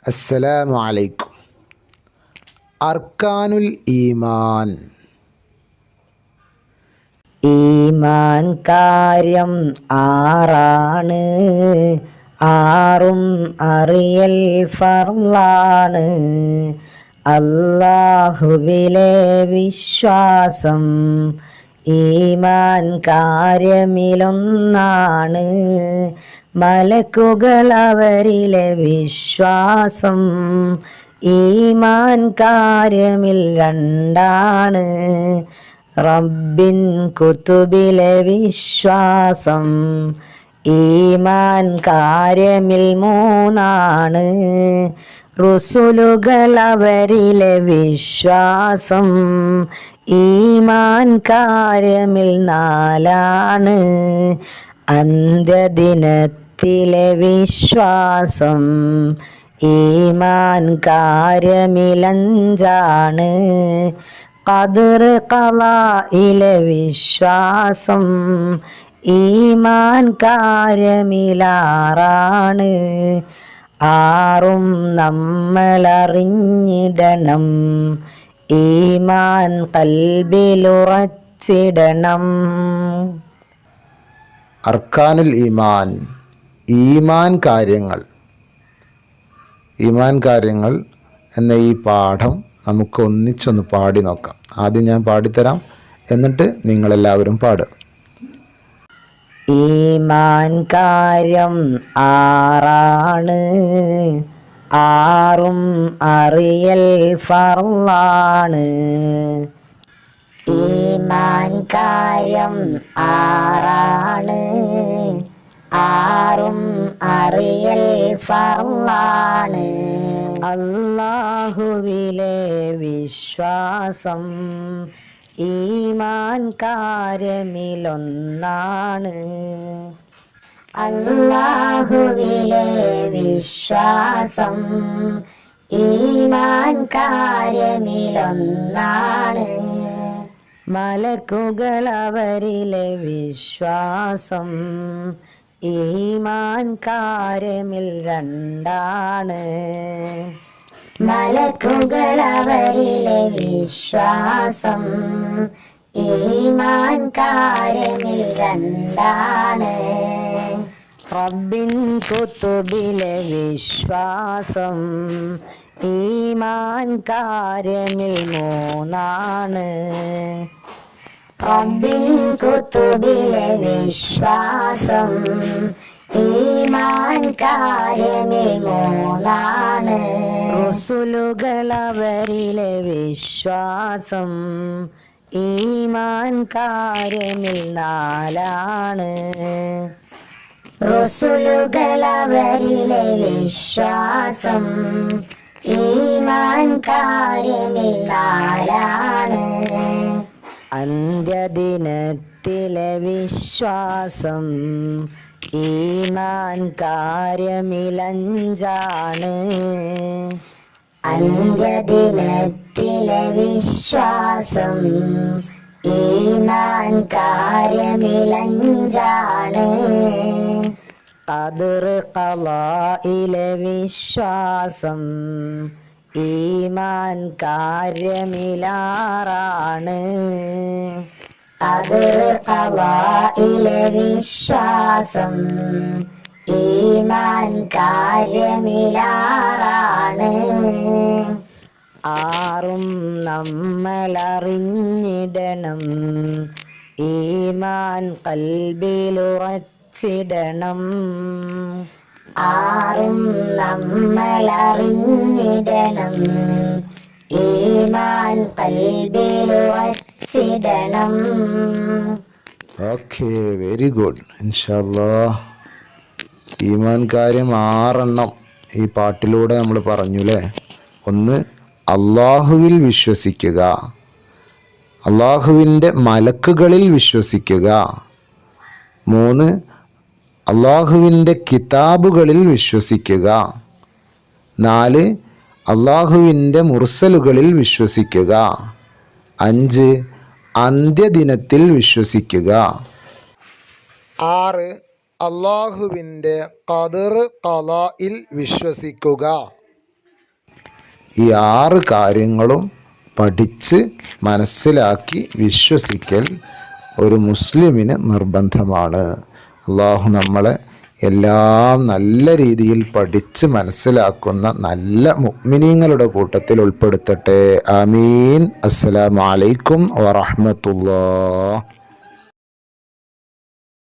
അസ്സലാമു അലൈക്കും. അർക്കാനുൽ ഈമാൻ. ഈമാൻ കാര്യം ആറാണ്, ആറും അറിയൽ ഫർളാണ്. അല്ലാഹുവിലെ വിശ്വാസം ഈമാൻ കാര്യമിലൊന്നാണ്. മലക്കുകൾ അവരിലെ വിശ്വാസം ഈമാൻ കാര്യമിൽ രണ്ടാണ്. റബ്ബിൻ കുതുബിലെ വിശ്വാസം ഈമാൻ കാര്യമിൽ മൂന്നാണ്. റുസുലുകൾ അവരിലെ വിശ്വാസം ഈമാൻ കാര്യമിൽ നാലാണ്. അന്ത്യദിനത്തിലെ വിശ്വാസം ഈമാൻ കാര്യമിലഞ്ചാണ്. ഖദർ ഖളായിലെ വിശ്വാസം ഈമാൻ കാര്യമിലാറാണ്. ആറും നമ്മളറിഞ്ഞിടണം, ഈമാൻ ഖൽബിലുറച്ചിടണം. അർക്കാനുൽ ഈമാൻ, ഈമാൻ കാര്യങ്ങൾ. ഈമാൻ കാര്യങ്ങൾ എന്ന ഈ പാഠം നമുക്ക് ഒന്നിച്ചൊന്ന് പാടി നോക്കാം. ആദ്യം ഞാൻ പാടിത്തരാം, എന്നിട്ട് നിങ്ങളെല്ലാവരും പാടുക. ഈമാൻ കാര്യം ആറാണ്, ആറും അറിയൽ ഫർളാണ്. ഈമാൻ കാര്യം ആറാണ്, ആറും അറിയൽ ഫർളാണ്. അല്ലാഹുവിലെ വിശ്വാസം ഈമാൻ കാര്യമിലൊന്നാണ്. അല്ലാഹുവിലെ വിശ്വാസം ഈമാൻ കാര്യമിലൊന്നാണ്. മലക്കുകൾ അവരിലെ വിശ്വാസം ഈമാൻ കാര്യമിൽ രണ്ടാണ്. മലക്കുകൾ അവരിലെ വിശ്വാസം ഈമാൻ കാര്യമിൽ രണ്ടാണ്. റബ്ബിൻ കുതുബിലെ വിശ്വാസം ഈമാൻ കാര്യമിൽ മൂന്നാണ്. റബ്ബിൻ കുതുബിലെ വിശ്വാസം ഈമാൻ കാര്യമിൽ മൂന്നാണ്. റുസുലുകൾ അവരിലെ വിശ്വാസം ഈമാൻ കാര്യമിൽ നാലാണ്. റുസുലുകൾ അവരിലെ വിശ്വാസം ഈമാൻ കാര്യമിൽ നാലാണ്. അന്ത്യദിനത്തിലെ വിശ്വാസം ഈമാൻ കാര്യമിലഞ്ചാണ്. അന്ത്യദിനത്തിലെ വിശ്വാസം ഈമാൻ കാര്യമിലഞ്ചാണ്. ഖദർ ഖളായിലെ വിശ്വാസം ഈമാൻ കാര്യമിലാറാണ്. ഖദർ ഖളായിലെ വിശ്വാസം ഈമാൻ കാര്യമിലാറാണ്. ആറും നമ്മളറിഞ്ഞിടണം, ഈമാൻ ഖൽബിലുറച്ചിടണം. ആറും നമ്മളറിഞ്ഞിടണം, ഈമാൻ ഖൽബിലുറച്ചിടണം. Okay, very good. ഇൻഷാല്ലാഹ് ഈമാൻ കാര്യം 6 ഈ പാട്ടിലൂടെ നമ്മൾ പറഞ്ഞു അല്ലേ. ഒന്ന്, അള്ളാഹുവിൽ വിശ്വസിക്കുക, അള്ളാഹുവിൻ്റെ മലക്കുകളിൽ വിശ്വസിക്കുക. 3, അള്ളാഹുവിൻ്റെ കിതാബുകളിൽ വിശ്വസിക്കുക. 4, അള്ളാഹുവിൻ്റെ മുർസലുകളിൽ വിശ്വസിക്കുക. 5, അന്ത്യദിനത്തിൽ വിശ്വസിക്കുക. 6, അള്ളാഹുവിൻ്റെ ഖദർ ഖളായിൽ വിശ്വസിക്കുക. ഈ 6 കാര്യങ്ങളും പഠിച്ച് മനസ്സിലാക്കി വിശ്വസിക്കൽ ഒരു മുസ്ലിമിന് നിർബന്ധമാണ്. അള്ളാഹു നമ്മളെ എല്ലാം നല്ല രീതിയിൽ പഠിച്ച് മനസ്സിലാക്കുന്ന നല്ല മുഅ്മിനീങ്ങളുടെ കൂട്ടത്തിൽ ഉൾപ്പെടുത്തട്ടെ. ആമീൻ. അസ്സലാമു അലൈക്കും വറഹ്മത്തുള്ളാഹി.